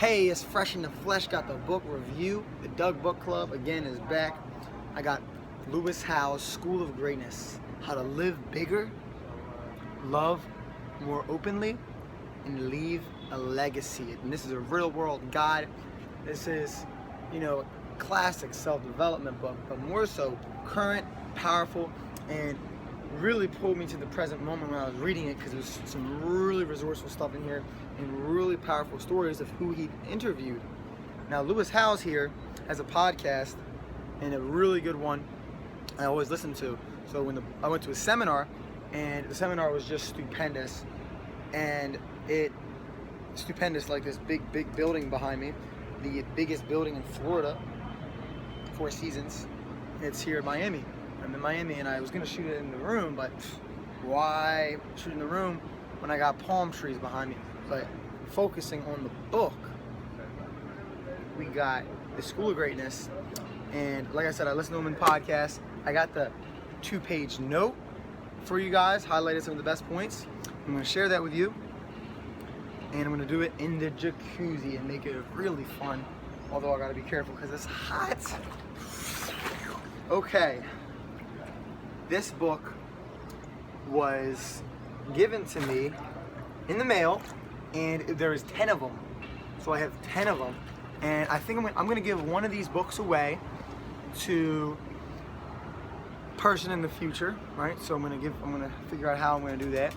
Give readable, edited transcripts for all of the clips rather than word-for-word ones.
Hey, it's Fresh in the Flesh. Got the book review. The Doug Book Club again is back. I got Lewis Howes' School of Greatness: How to Live Bigger, Love More Openly, and Leave a Legacy. And this is a real world guide. This is, classic self-development book, but more so current, powerful, and really pulled me to the present moment when I was reading it, because there's some really resourceful stuff in here and really powerful stories of who he interviewed. Now, Lewis Howes here has a podcast, and a really good one I always listen to. So I went to a seminar, and the seminar was just stupendous, and stupendous, like this big building behind me, the biggest building in Florida, Four Seasons. It's here in Miami. I'm in Miami, and I was gonna shoot it in the room, but why shoot in the room when I got palm trees behind me? But focusing on the book, we got the School of Greatness, and like I said, I listen to them in podcasts. I got the 2-page note for you guys, highlighted some of the best points. I'm gonna share that with you, and I'm gonna do it in the jacuzzi and make it really fun, although I gotta be careful because it's hot. Okay, this book was given to me in the mail, and there is 10 of them. So I have 10 of them, and I think I'm gonna give one of these books away to a person in the future, right? So I'm gonna figure out how I'm gonna do that.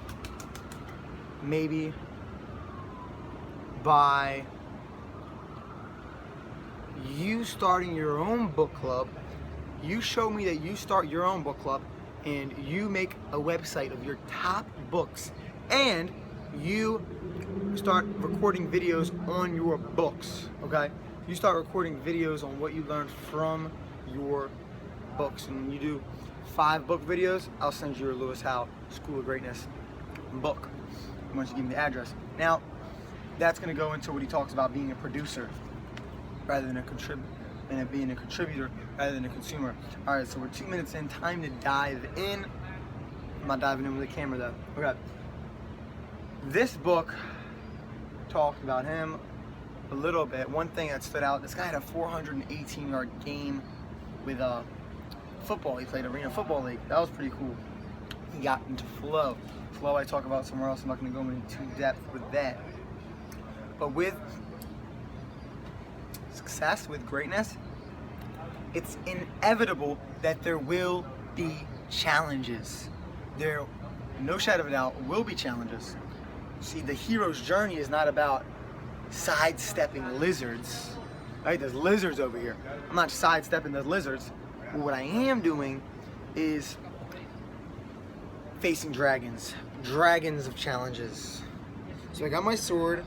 Maybe by you starting your own book club. You show me that you start your own book club, and you make a website of your top books, and you start recording videos on your books, okay? You start recording videos on what you learned from your books, and you do 5 book videos, I'll send you your Lewis Howes School of Greatness book once you give me the address. Now, that's gonna go into what he talks about being a producer rather than a contributor, and being a contributor rather than a consumer. All right, so we're 2 minutes in, time to dive in. I'm not diving in with the camera though. Okay. This book talked about him a little bit. One thing that stood out, this guy had a 418-yard game with football. He played Arena Football League. That was pretty cool. He got into flow. Flow I talk about somewhere else. I'm not gonna go into depth with that. But with success, with greatness, it's inevitable that there will be challenges. There, no shadow of a doubt, will be challenges. See, the hero's journey is not about sidestepping lizards, right? There's lizards over here. I'm not sidestepping those lizards. But what I am doing is facing dragons of challenges. So I got my sword,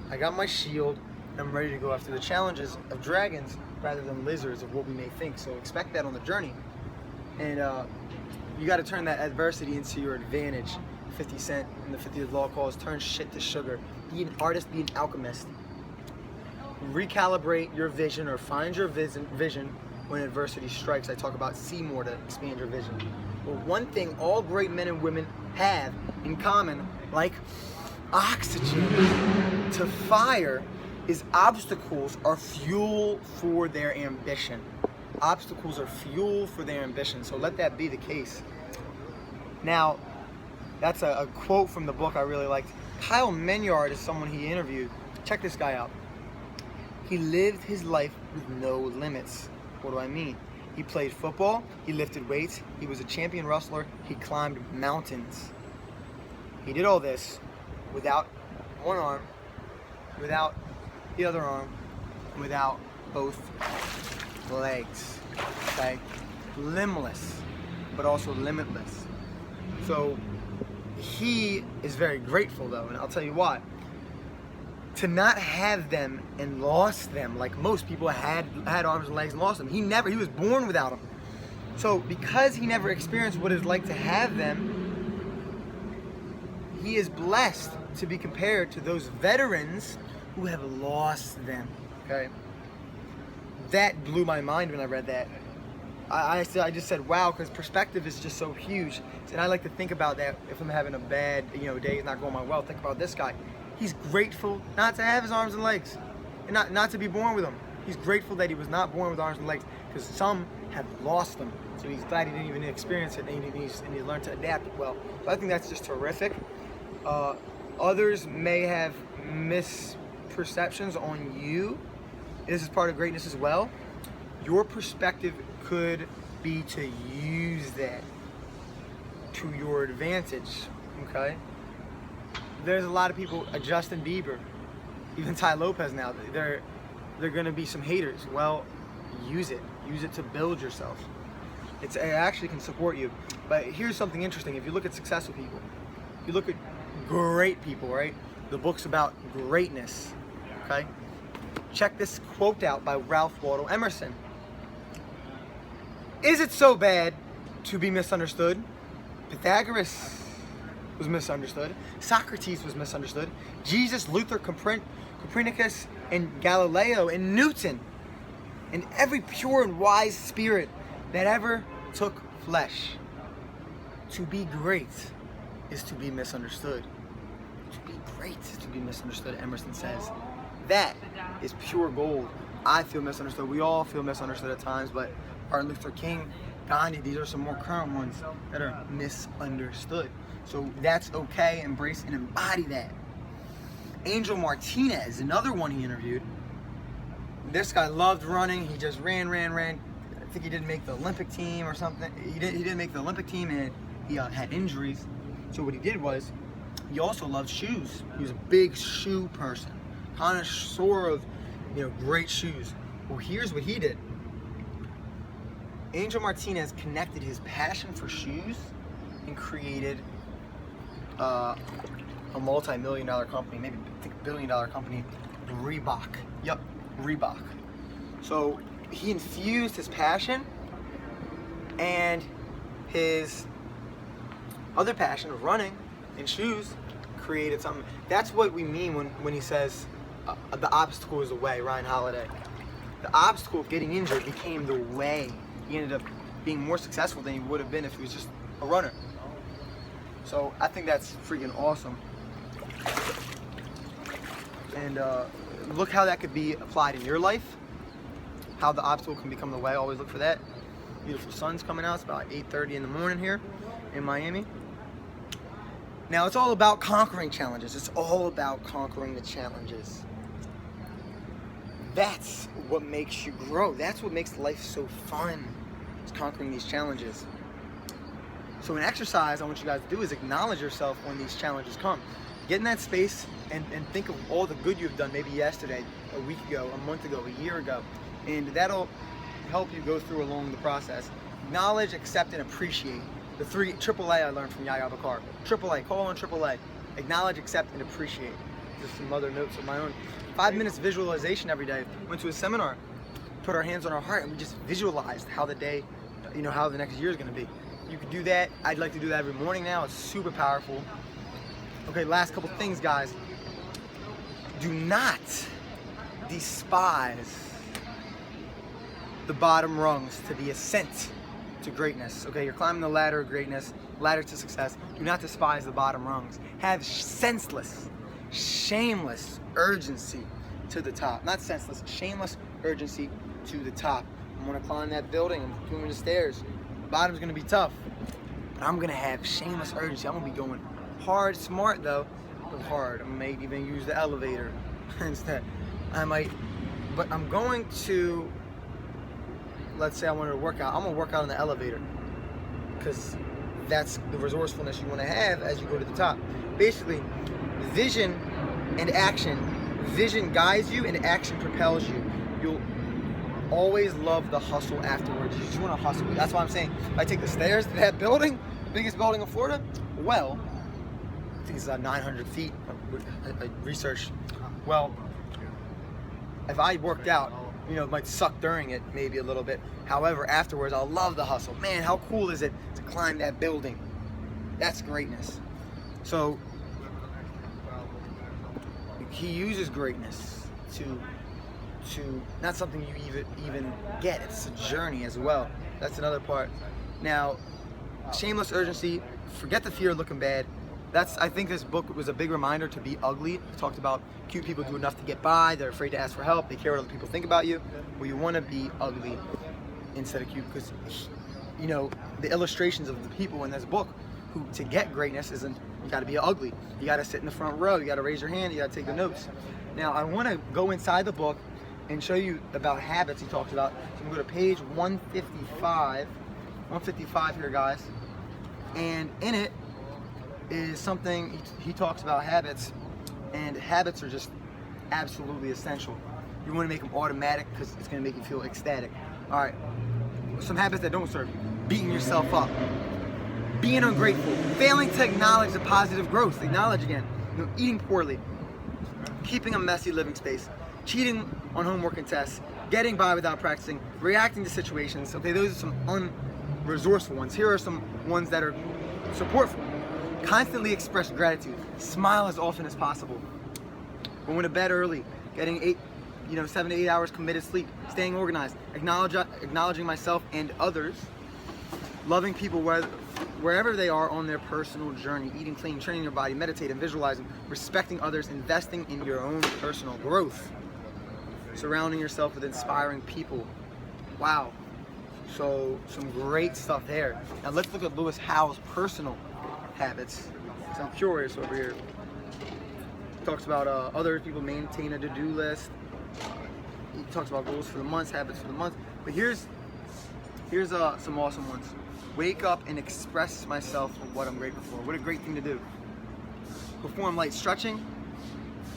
I got my shield, and I'm ready to go after the challenges of dragons rather than lizards of what we may think. So expect that on the journey. And you got to turn that adversity into your advantage. 50 Cent and the 50th Law calls turn shit to sugar. Be an artist, be an alchemist. Recalibrate your vision, or find your vision when adversity strikes. I talk about see more to expand your vision. But one thing all great men and women have in common, like oxygen to fire, is obstacles are fuel for their ambition. Obstacles are fuel for their ambition. So let that be the case. Now, that's a quote from the book I really liked. Kyle Menyard is someone he interviewed. Check this guy out. He lived his life with no limits. What do I mean? He played football, he lifted weights, he was a champion wrestler, he climbed mountains. He did all this without one arm, without the other arm, without both legs, okay? Limbless, but also limitless. So he is very grateful though, and I'll tell you why. To not have them and lost them, like most people had arms and legs and lost them. He was born without them. So because he never experienced what it's like to have them, he is blessed to be compared to those veterans who have lost them, okay? That blew my mind when I read that. I just said, wow, because perspective is just so huge. And I like to think about that if I'm having a bad day, not going my well. Think about this guy. He's grateful not to have his arms and legs. and not to be born with them. He's grateful that he was not born with arms and legs, because some have lost them. So he's glad he didn't even experience it, and he learned to adapt it well. So I think that's just terrific. Others may have misperceptions on you. This is part of greatness as well. Your perspective could be to use that to your advantage, okay? There's a lot of people, Justin Bieber, even Ty Lopez now, they're gonna be some haters. Well, use it to build yourself. It actually can support you. But here's something interesting. If you look at successful people, if you look at great people, right? The book's about greatness, okay? Check this quote out by Ralph Waldo Emerson. Is it so bad to be misunderstood? Pythagoras was misunderstood. Socrates was misunderstood. Jesus, Luther, Copernicus, and Galileo, and Newton, and every pure and wise spirit that ever took flesh. To be great is to be misunderstood. To be great is to be misunderstood, Emerson says. That is pure gold. I feel misunderstood. We all feel misunderstood at times, but Martin Luther King, Gandhi, these are some more current ones that are misunderstood. So that's okay. Embrace and embody that. Angel Martinez, another one he interviewed. This guy loved running. He just ran. I think he didn't make the Olympic team or something. He didn't make the Olympic team, and he had injuries. So what he did was, he also loved shoes. He was a big shoe person, connoisseur of, great shoes. Well, here's what he did. Angel Martinez connected his passion for shoes and created a multi-million-dollar company, maybe I think billion-dollar company, Reebok. Yep, Reebok. So he infused his passion and his other passion of running and shoes, created something. That's what we mean when he says the obstacle is the way, Ryan Holiday. The obstacle of getting injured became the way. He ended up being more successful than he would have been if he was just a runner. So I think that's freaking awesome. And look how that could be applied in your life. How the obstacle can become the way. Always look for that. Beautiful sun's coming out. It's about 8:30 in the morning here in Miami. Now it's all about conquering challenges. It's all about conquering the challenges. That's what makes you grow. That's what makes life so fun. It's conquering these challenges. So an exercise I want you guys to do is acknowledge yourself when these challenges come. Get in that space and think of all the good you've done, maybe yesterday, a week ago, a month ago, a year ago. And that'll help you go through along the process. Acknowledge, accept, and appreciate. The three AAA I learned from Yahya Bakar. AAA, call on AAA. Acknowledge, accept, and appreciate. Just some other notes of my own. 5 minutes visualization every day. Went to a seminar, put our hands on our heart, and we just visualized how the day, how the next year is going to be. You could do that. I'd like to do that every morning now. It's super powerful. Okay, last couple things, guys. Do not despise the bottom rungs to the ascent to greatness. Okay, you're climbing the ladder of greatness, ladder to success. Do not despise the bottom rungs. Have senseless, shameless urgency to the top. Not senseless, shameless urgency to the top. I'm gonna climb that building. I'm doing the stairs. The bottom's gonna be tough, but I'm gonna have shameless urgency. I'm gonna be going hard, smart though, but hard. I might even use the elevator instead. But I'm going to, let's say I wanted to work out. I'm gonna work out on the elevator because that's the resourcefulness you want to have as you go to the top. Basically, vision and action. Vision guides you and action propels you. You'll always love the hustle afterwards. You just want to hustle. That's why I'm saying if I take the stairs to that building, the biggest building in Florida, well, I think it's 900 feet. I researched. Well, if I worked out, it might suck during it maybe a little bit. However, afterwards, I'll love the hustle. Man, how cool is it to climb that building? That's greatness. So he uses greatness to not something you even get. It's a journey as well. That's another part. Now, shameless urgency. Forget the fear of looking bad. I think this book was a big reminder to be ugly. It talked about cute people do enough to get by. They're afraid to ask for help. They care what other people think about you. Well, you want to be ugly instead of cute, because you know the illustrations of the people in this book who to get greatness isn't you got to be ugly. You got to sit in the front row. You got to raise your hand. You got to take the notes. Now I want to go inside the book and show you about habits he talks about. So I'm going to go to page 155. 155 here, guys. And in it is something he talks about habits, and habits are just absolutely essential. You want to make them automatic because it's going to make you feel ecstatic. All right, some habits that don't serve you: beating yourself up, being ungrateful, failing to acknowledge the positive growth. Acknowledge again. You know, eating poorly, keeping a messy living space, cheating on homework and tests, getting by without practicing, reacting to situations. Okay, those are some unresourceful ones. Here are some ones that are supportful. Constantly express gratitude. Smile as often as possible. Going to bed early. Getting 7 to 8 hours committed sleep. Staying organized. Acknowledging myself and others. Loving people wherever they are on their personal journey. Eating clean, training your body, meditating, visualizing, respecting others, investing in your own personal growth. Surrounding yourself with inspiring people. Wow. So some great stuff there. Now let's look at Lewis Howes' personal habits. So I'm curious over here. He talks about other people maintain a to-do list. He talks about goals for the month, habits for the month. But here's some awesome ones. Wake up and express myself for what I'm grateful for. What a great thing to do. Perform light stretching.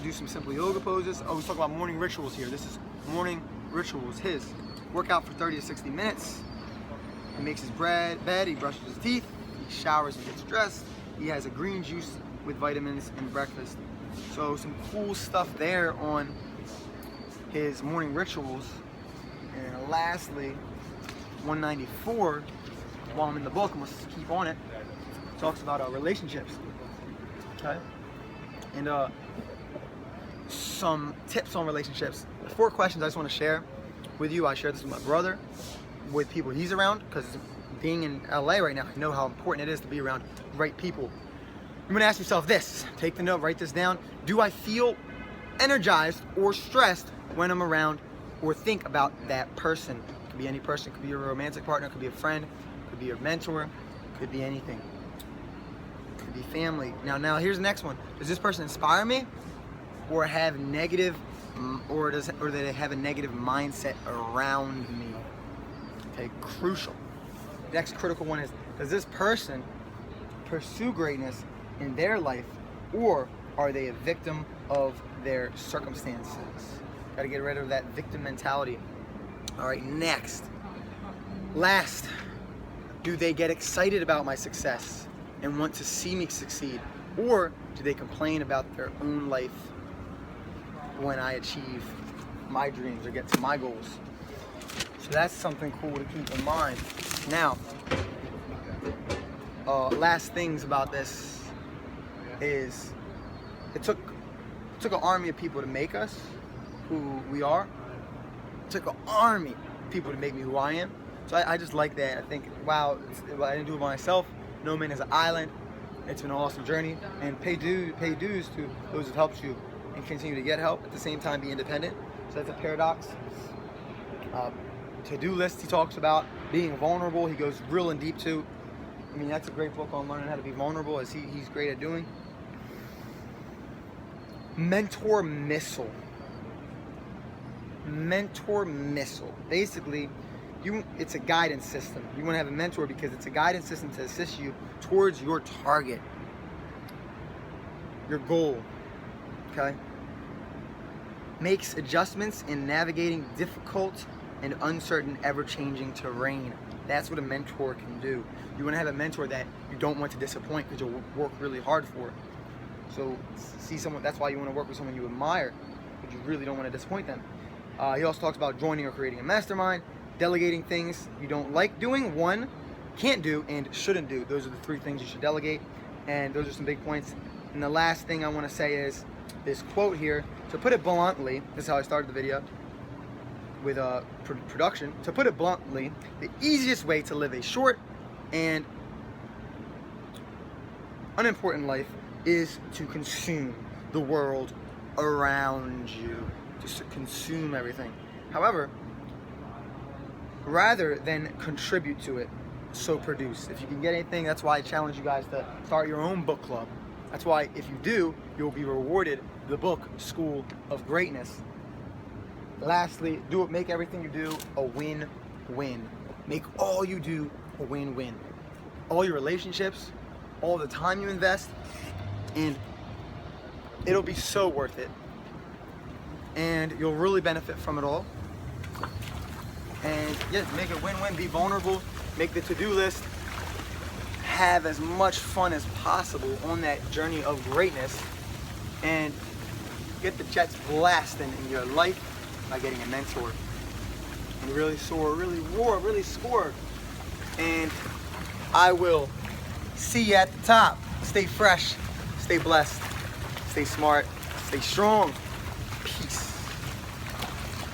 Do some simple yoga poses. Oh, we talk about morning rituals here. This is morning rituals. His workout for 30 to 60 minutes. He makes his bed. He brushes his teeth. He showers and gets dressed. He has a green juice with vitamins and breakfast. So some cool stuff there on his morning rituals. And lastly, 194, while I'm in the book, I'm gonna keep on it, talks about relationships. Okay? And some tips on relationships. 4 questions I just want to share with you. I shared this with my brother, with people he's around, because being in LA right now, I know how important it is to be around right people. You're gonna ask yourself this, take the note, write this down. Do I feel energized or stressed when I'm around or think about that person? It could be any person, it could be your romantic partner, it could be a friend, it could be your mentor, it could be anything. It could be family. Now here's the next one. Does this person inspire me or have negative, or do they have a negative mindset around me? Okay, crucial. Next critical one is, does this person pursue greatness in their life, or are they a victim of their circumstances? Got to get rid of that victim mentality. All right, next. Last, do they get excited about my success and want to see me succeed, or do they complain about their own life when I achieve my dreams or get to my goals? So that's something cool to keep in mind. Now, last things about this is it took an army of people to make us who we are. It took an army of people to make me who I am. So I just like that. I think, wow, I didn't do it by myself. No man is an island. It's been an awesome journey. And pay dues to those who've helped you and continue to get help, at the same time be independent. So that's a paradox. To-do list, he talks about being vulnerable. He goes real and deep too. I mean, that's a great book on learning how to be vulnerable, as he's great at doing. Mentor Missile. Mentor Missile. Basically, it's a guidance system. You want to have a mentor because it's a guidance system to assist you towards your target, your goal. Okay? Makes adjustments in navigating difficult and uncertain, ever-changing terrain. That's what a mentor can do. You want to have a mentor that you don't want to disappoint because you'll work really hard for. So see someone, that's why you want to work with someone you admire, because you really don't want to disappoint them. He also talks about joining or creating a mastermind, delegating things you don't like doing, can't do, and shouldn't do. Those are the 3 things you should delegate, and those are some big points. And the last thing I want to say is this quote here. To put it bluntly, this is how I started the video with production. To put it bluntly, the easiest way to live a short and unimportant life is to consume the world around you, just to consume everything. However, rather than contribute to it, so produce. If you can get anything, that's why I challenge you guys to start your own book club. That's why if you do, you'll be rewarded the book School of Greatness. Lastly, make everything you do a win-win. Make all you do a win-win. All your relationships, all the time you invest, and it'll be so worth it. And you'll really benefit from it all. And yeah, make it win-win, be vulnerable, make the to-do list, have as much fun as possible on that journey of greatness, and get the jets blasting in your life by getting a mentor. And really soar, really roar, really score. And I will see you at the top. Stay fresh, stay blessed, stay smart, stay strong. Peace.